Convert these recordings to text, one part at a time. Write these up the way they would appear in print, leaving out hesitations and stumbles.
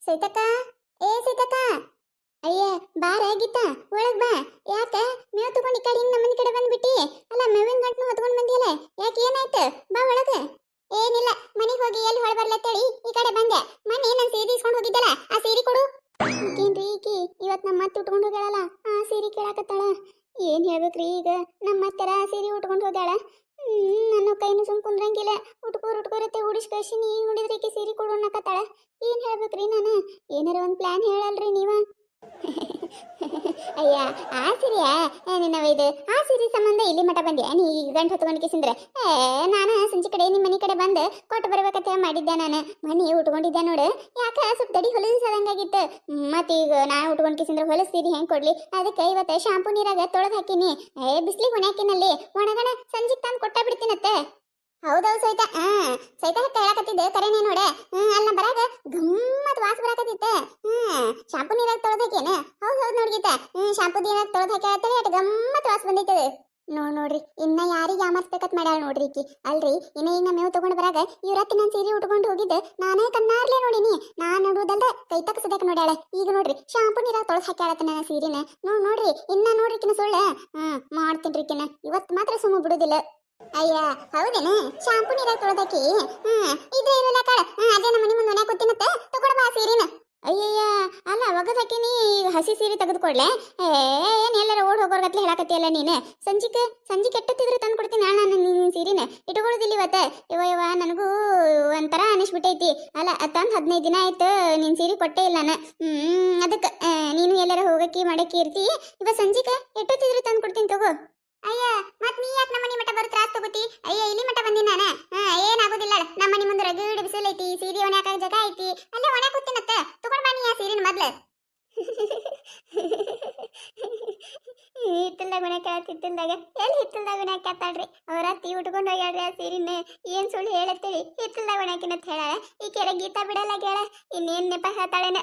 ಸೈತಕ್ಕ, ಏ ಸೈತಕ್ಕ, ಅಯ್ಯ ಬಾರ ಗೀತ ಒಳಗ್ ಬಾ. ಯಾಕ ಮೇವ್ ತಗೊಂಡ್ ಈ ಕಡೆ ಹಿಂಗ್ ನಮ್ಮನಿ ಕಡೆ ಬಂದ್ಬಿಟ್ಟಿ? ಅಲ್ಲ ಮೇವಿನ ಗಂಟ್ನು ಹೊತ್ಕೊಂಡ್ ಬಂದಿಯಲ್ಲ, ಯಾಕೆ ಏನಾಯ್ತು? ಬಾ ಒಳಗ. ಏನಿಲ್ಲ, ಮನಿಗ್ ಹೋಗಿ ಎಲ್ಲಿ ಹೊಳ ಬರ್ಲತ್ತೇಳಿ ಈ ಕಡೆ ಬಂದೆ. ಮನಿ ನನ್ ಸೀರೆ ಇಸ್ಕೊಂಡ್ ಹೋಗಿದ್ದಲ್ಲ, ಆ ಸೀರೆ ಕೊಡು. ಈಕೇನ್ರಿ ಈಕಿ ಇವತ್ ನಮ್ಮ ಮತ್ತೆ ಉಟ್ಕೊಂಡ್ ಹೋಗ್ಯಾಳಲ್ಲ, ಆ ಸೀರೆ ಕೇಳಾಕತ್ತಾಳ. ಏನ್ ಹೇಳ್ಬೇಕ್ರಿ ಈಗ? ನಮ್ಮ ಅತ್ತರ ಸೀರೆ ಉಟ್ಕೊಂಡ್ ಹೋಗ್ಯಾಳ. ನನ್ನ ಕೈನು ಸುಮ್ ಕುಂದ್ರಂಗಿಲ್ಲ. ಉಟ್ಕೋರತ್ತೆ ಉಡಿಸ್ ಕಳ್ಸಿನಿ. ನೋಡಿದ್ರೆ ಈಕಿ ಸೀರೆ ಕೊಡು ಅನ್ನಕತ್ತಾಳ. ಏನ್ ಹೇಳ್ಬೇಕ್ರಿ ನಾನು? ಏನಾರ ಒಂದ್ ಪ್ಲಾನ್ ಹೇಳಲ್ರಿ ನೀವ? ಅಯ್ಯ, ಆ ಸೀರೆಯ ನಿನ್ನ ಇದು ಆ ಸೀರೆ ಸಂಬಂಧ ಇಲ್ಲಿ ಮಠ ಬಂದೆ ನೀ ಗಂಟು ಹೊತ್ಕೊಂಡು ಕಿಸಿಂದ್ರೆ ನಾನು ಸಂಜೆ ಕಡೆ ನಿಮ್ಮ ಮನೆ ಕಡೆ ಬಂದು ಕೊಟ್ಟು ಬರ್ಬೇಕಂತ ಮಾಡಿದ್ದೆ. ನಾನು ಮನೆ ಉಟ್ಕೊಂಡಿದ್ದೆ ನೋಡು. ಯಾಕ ಸ್ವಲ್ಪ ತಡಿ ಹೊಲಿಸದಂಗಾಗಿತ್ತು. ಮತ್ತೀಗ ನಾನು ಉಟ್ಕೊಂಡು ಕಿಸಿಂದ್ರೆ ಹೊಲಿಸ್ತೀರಿ ಹೆಂಗೆ ಕೊಡ್ಲಿ? ಅದಕ್ಕೆ ಇವತ್ತು ಶಾಂಪೂ ನೀರಾಗ ತೊಳೆದು ಹಾಕಿನಿ. ಬಿಸ್ಲಿಗೆ ಒಣ ಹಾಕಿನಲ್ಲಿ ಒಣಗಣ ಸಂಜೆಗೆ ತಂದು ಕೊಟ್ಟ ಬಿಡ್ತೀನತ್ತೆ. ಹೌದೌದು ಸೈತ. ಸೈತ ಹೇಳಕತ್ತಿದ್ದೆ ಕರೆನೇ ನೋಡೆ. ಅಲ್ಲ ಬರಾಗ ಗಮ್ಮತ್ ವಾಸ ಬರಾಕತ್ತಿತ್ತೆ. ಶಾಂಪೂ ನೀರಾಗ ತೊಳೆದಾಕೇನ? ಹೌದು ನೋಡ್ಗಿತ. ಶಾಂಪೂ ನೀರಾಗ ತೊಳೆದು ಹಾಕಿ ಅಟ್ ಗಮ್ಮತ್ ವಾಸ ಬಂದೈತದ. ನೋಡ್ರಿ ಇನ್ನ ಯಾರಿಗೆ ಯಾಮರ್ಸ್ಬೇಕತ್ ಮಾಡ್ಯಾಳ ನೋಡ್ರಿ ಈಕಿ. ಅಲ್ರಿ ಇನ್ನ ಈಗ ಮೇವು ತಗೊಂಡ್ ಬರಾಗ ಇವ್ರತ್ತಿ ನಾನು ಸೀರೆ ಉಟ್ಕೊಂಡು ಹೋಗಿದ್ದೆ ನಾನೇ ಕಣ್ಣಾರ್ಲೆ ನೋಡಿನಿ. ನಾನ್ ನೋಡುದಲ್ದ ಕೈ ತಕ್ಕ ಸದ್ಯಕ್ಕೆ ನೋಡ್ಯಾಳ. ಈಗ ನೋಡ್ರಿ ಶಾಂಪೂ ನೀರಾಗ ತೊಳೆದು ಹಾಕ್ಯಾಳತ್ತ ನನ್ನ ಸೀರೆನ. ನೋಡ್ರಿ ಇನ್ನ ನೋಡ್ರಿ ಕಿನ ಸುಳ್ಳ. ಮಾಡ್ತೀನ್ರಿ ಕಿನ. ಇವತ್ತು ಮಾತ್ರ ಸುಮ್ಮ ಬಿಡುದಿಲ್ಲ. ಅಯ್ಯ ಹೌದೇನು? ಶಾಂಪೂ ನೀರಾಗ ತೊಳೆದಾಕಿ ಇದ್ರೆ ಇರಲ್ಲ ಕಾಳ. ಅದೇ ನಮ್ಮ ಮನೆ ಮುಂದೆ ಮನೆ ಕೂತಿನತ್ತ ತಗೊಡ ಬಾ ಸೀರೆನ. ಅಯ್ಯಯ್ಯ, ಅಲ್ಲ ಒಗದ್ ಹಾಕಿನಿ. ಹಸಿ ಸೀರೆ ತೆಗೆದುಕೊಡ್ಲೆ? ಏನ್ ಎಲ್ಲಾರ ಓಡ್ ಹೋಗೋರ್ಗತ್ಲೆ ಹೇಳಾಕತ್ತಿಯಲ್ಲ ನೀನು. ಸಂಜಿಕೆ ಎಟ್ಟತ್ತಿದ್ರು ತಂದು ಕೊಡ್ತೀನಿ ನಾನು ನಿನ್ನ ಸೀರೆನ. ಇಟ್ಕೊಳ್ಳೋದಿಲ್ಲ ಇವತ್ತು. ಯವ್ವ ನನಗೂ ಒಂಥರ ಅನಿಸ್ಬಿಟ್ಟೈತಿ. ಅಲ್ಲ ತಂದು 15 ದಿನ ಆಯ್ತು ನಿನ್ನ ಸೀರೆ ಕೊಟ್ಟೇ ಇಲ್ಲ ನಾನು. ಅದಕ್ಕೆ ನೀನು ಎಲ್ಲಾರ ಹೋಗಕ್ಕೆ ಮಾಡಕ್ಕೆ ಇರ್ತಿ. ಇವ ಸಂಜಿಕೆ ಎಟ್ಟತ್ತಿದ್ರು ತಂದು ಕೊಡ್ತೀನಿ ತಗೋ. ಅಯ್ಯ ಮತ್ ನೀ ಯಾಕೆ ನಮ್ಮ ಮನೆ ಮಠ ಬರೋ ತ್ರಾಸ ತಗೋತಿ? ಅಯ್ಯ ಇಲ್ಲಿ ಮಠ ಬಂದಿನ ನಾನು. ಏನಾಗೋದಿಲ್ಲ. ನಮ್ಮ ಮನೆ ಮುಂದೆ ರಗಡ್ ಬಿಸಿಲು ಐತಿ. ಸೀರೆ ಒಣಾಕ ಜಾಗ ಐತಿ. ಅಲ್ಲೇ ಒಣ ಕೂತಿನತ್ತ ತಗೊಂಡ್ ಬಾ ನೀ ಆ ಸೀರೆನ ಮೊದ್ಲು. ಹಿತ್ತಲ್ದಾಗ ಹಿತ್ತಲ್ದಾಗ ಎಲ್ಲಿ ಹಿತ್ತಲ್ದಾಗ ಒಣಾಕತ್ತಾಳ್ರಿ ಅವ್ರ ಅತ್ತಿ ಉಟ್ಕೊಂಡು ಹೋಗ್ಯಾಳ್ರಿ ಆ ಸೀರೆನ. ಏನ್ ಸುಳ್ಳು ಹೇಳತ್ತೇಳಿ ಹಿತ್ತಲ್ದಾಗ ಒಣಾಕಿನತ್ ಹೇಳ. ಈ ಕೆರೆ ಗೀತಾ ಬಿಡಲ್ಲ ಕೇಳ. ಇನ್ನೇನ್ ನೆಪ ಹೇಳ್ತಾಳೇನ?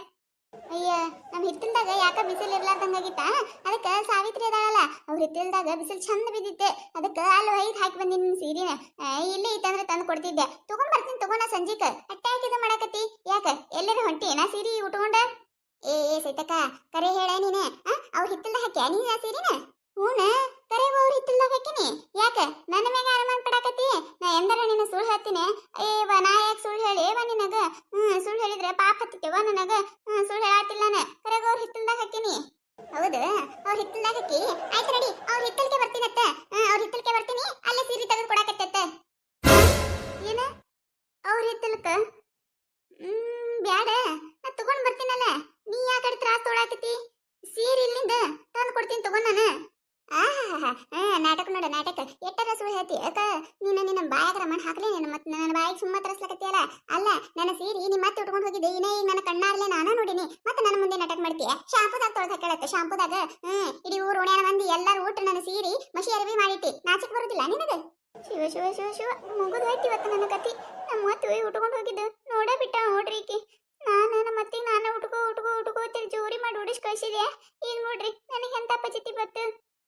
ಅಯ್ಯ ನಮ್ಮ ಹಿತ್ತಲ್ದಾಗ ಯಾಕ ಬಿಸಿಲು ಇರ್ಲಾರ್ದಂಗಾಗಿತ್ತ. ಅದಕ್ಕೆ ಸಾವಿತ್ರಿ ಅದಾಳಲ್ಲ ಅವ್ರ ಹಿತ್ತಲ್ದಾಗ ಬಿಸಿಲು ಚಂದ ಬಿದ್ದಿತ್ತೆ. ಅದಕ್ಕೆ ಅಲ್ಲಿ ಒಯ್ದು ಹಾಕಿ ಬಂದಿ ನಿನ್ನ ಸೀರೆನ. ಇಲ್ಲೇ ಇತ್ತಂದ್ರೆ ತಂದು ಕೊಡ್ತಿದ್ದೆ. ತಗೊಂಡ್ ಬರ್ತೀನಿ ತಗೊಂಡ ಸಂಜೀಕ. ಅಟ್ಟೆ ಹಾಕಿದ ಮಾಡಕತ್ತಿ ಯಾಕ? ಎಲ್ಲರ ಹೊಂಟಿ ನಾ ಸೀರೆ ಉಟ್ಕೊಂಡ? ಏ ಸೈತಕ್ಕ ಕರೆ ಹೇಳ ನೀನೆ. ಅವ್ರ ಹಿತ್ತಲ್ದಾಗ ಹಾಕ್ಯಾ ನೀ ಆ ಸೀರೆನ? ಹೂನ ಕರೆಗೂ ಅವ್ರ ಹಿತ್ತಲ್ದಾಗ ಹಾಕಿನಿ. ಯಾಕ ನನ್ನ ಮ್ಯಾಗ ಅನುಮಾನ ಪಡಾಕತ್ತಿ? ನಾ ಎಂದಾರ ನಿನ್ನ ಸುಳ್ಳು ಹೇಳ್ತೀನಿ? ನಾ ಯಾಕೆ ಸುಳ್ಳು ಹೇಳಿ ನಿನಗ? ಸುಳ್ಳು ಹೇಳಿದ್ರೆ ಪಾಪ ಹತ್ತಿತ್ತೇವ ನನಗ. ಸುಳ್ಳು ಹೇಳಾತಿಲ್ಲ ನಾನು. ಕರೆಗೂ ಅವ್ರ ಹಿತ್ತಲ್ದಾಗ ಹಾಕಿನಿ. ಹೌದು ಅವ್ರ ಹಿತ್ತಲ್ದಾಗ ಹಾಕಿ. ಆಯ್ತು ನಡಿ ಅವ್ರ ಹಿತ್ತಲ್ಕೆ ಬರ್ತೀನತ್ತ. ಅವ್ರ ಹಿತ್ತಲ್ಕೆ ಬರ್ತೀನಿ. ಅಲ್ಲೇ ಸೀರೆ ತೆಗೆದು ಕೊಡಾಕತ್ತತ್ತ. ಏನ ಅವ್ರ ಹಿತ್ತಲ್ಕ? ಬ್ಯಾಡ, ನಾ ತಗೊಂಡ್ ಬರ್ತೀನಲ್ಲ. ನೀ ಯಾಕಡೆ ತ್ರಾಸ ತೊಳಾಕತ್ತಿ? ಸೀರೆ ಇಲ್ಲಿಂದ ತಂದು ಕೊಡ್ತೀನಿ ತಗೊಂಡ್ ನಾನು. ನಾಟಕ ನೋಡ ನಾಟಕ. ಎಟ್ಟರ ಸುಳ್ಳು ಹೇಳ್ತಿ ಅಕ್ಕ ನಿನ್ನ ಬಾಯಾಗ ಮಣ್ಣು ಹಾಕ್ಲೇ ನೀನು. ಮತ್ತೆ ನನ್ನ ಬಾಯಿಗೆ ಸುಮ್ಮ ತರಸ್ಲಕತ್ತಿಯಲ್ಲ. ಅಲ್ಲ ನನ್ನ ಸೀರೆ ನಿಮ್ಮ ಮತ್ತೆ ಉಟ್ಕೊಂಡು ಹೋಗಿದ್ದೆ. ಇನ್ನ ಈಗ ನನ್ನ ಕಣ್ಣಾರ್ಲೆ ನಾನು ನೋಡಿನಿ. ಮತ್ತೆ ನನ್ನ ಮುಂದೆ ನಾಟಕ ಮಾಡ್ತೀಯ? ಶಾಂಪೂದಾಗ ತೊಳೆದು ಹಾಕಳತ್ತೆ. ಶಾಂಪೂದಾಗ ಇಡೀ ಊರು ಓಣ್ಯಾನ ಮಂದಿ ಎಲ್ಲಾರು ಊಟ ನನ್ನ ಸೀರೆ ಮಸಿ ಅರಿವಿ ಮಾಡಿಟ್ಟಿ. ನಾಚಿಕ್ ಬರುದಿಲ್ಲ ನಿನಗ? ಶಿವ ಶಿವ ಶಿವ ಶಿವ ಮುಗಿದು ಹೋಯ್ತು ಇವತ್ತು ನನ್ನ ಕತಿ. ನಮ್ಮ ಮತ್ತೆ ಉಟ್ಕೊಂಡು ಹೋಗಿದ್ದು ನೋಡೇ ಬಿಟ್ಟ ನೋಡ್ರಿ ಈಕಿ. ನಾನು ಮತ್ತೆ ನಾನು ಉಟ್ಕೋ ಜೋರಿ ಮಾಡಿ ಉಡಿಸ್ ಕಳ್ಸಿದೆ. ಈಗ ನೋಡ್ರಿ ನನಗೆ ಎಂತ ಪಚಿತಿ ಬತ್ತು.